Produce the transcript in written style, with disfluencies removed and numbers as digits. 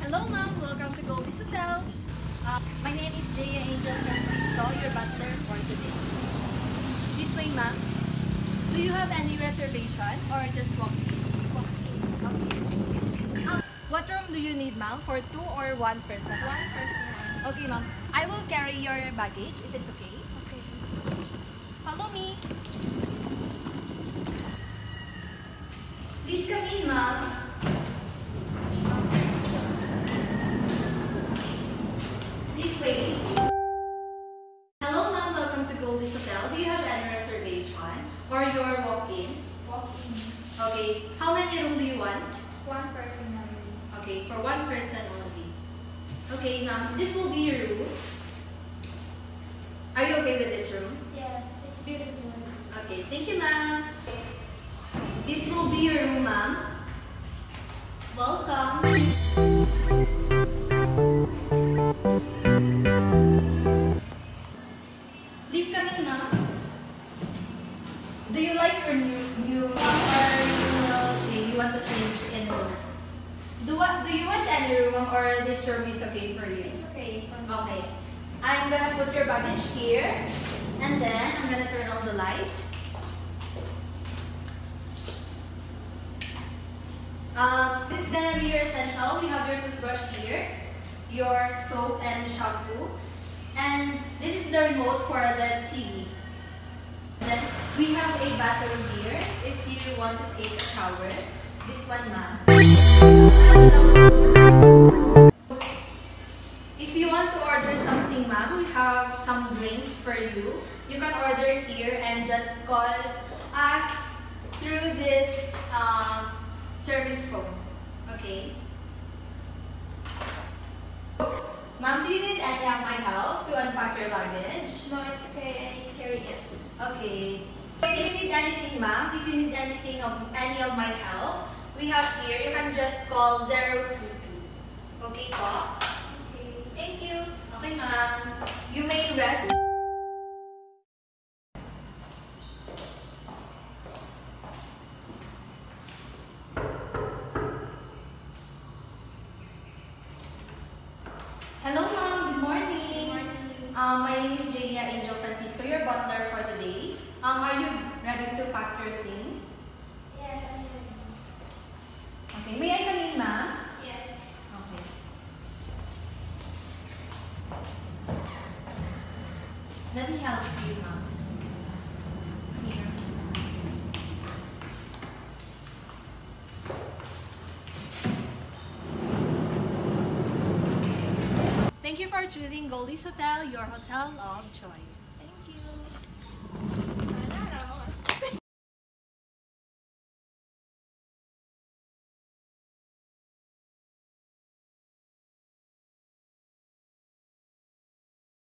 Hello ma'am, welcome to Goldie's Hotel. My name is Dea Angel Francisco, your butler for today. This way ma'am, do you have any reservation or just walk-in? Walk-in. Okay. What room do you need ma'am? For 2 or 1 person? 1 person. Okay ma'am, I will carry your baggage if it's okay. Okay. Follow me. Please come in ma'am. This way. Hello ma'am, welcome to Goldie's Hotel. Do you have any reservation or your walk-in? Walk-in. Okay, how many rooms do you want? 1 person only. Okay, for 1 person only. Okay ma'am, this will be your room. Are you okay with this room? Yes, it's beautiful. Okay, thank you ma'am. This will be your room ma'am. Welcome. Please come in ma'am. Do you like your new or you want to change any room? Do you want any room or this room is okay for you? It's okay for me. Okay. I'm gonna put your baggage here and then I'm gonna turn on the light. This is gonna be your essential. We have your toothbrush here, your soap and shampoo, and this is the remote for the TV. Then we have a bathroom here if you want to take a shower. This one ma'am. If you want to order something ma'am, we have some drinks for you. You can order here and just call us through this service phone. Okay? Ma'am, do you need any of my help to unpack your luggage? No, it's okay. I carry it. Okay. If you need anything, ma'am, if you need anything of any of my help, we have here, you can just call 022. Okay po? Okay. Thank you. Okay, ma'am. You may rest. Hello, ma'am. Good morning. Good morning. My name is Dea Angel Francisco, your butler for today. Are you ready to pack your things? Yes, I'm ready. Okay. May I come in, ma'am? Yes. Okay. Let me help you, ma'am. Here. Thank you for choosing Goldie's Hotel, your hotel of choice.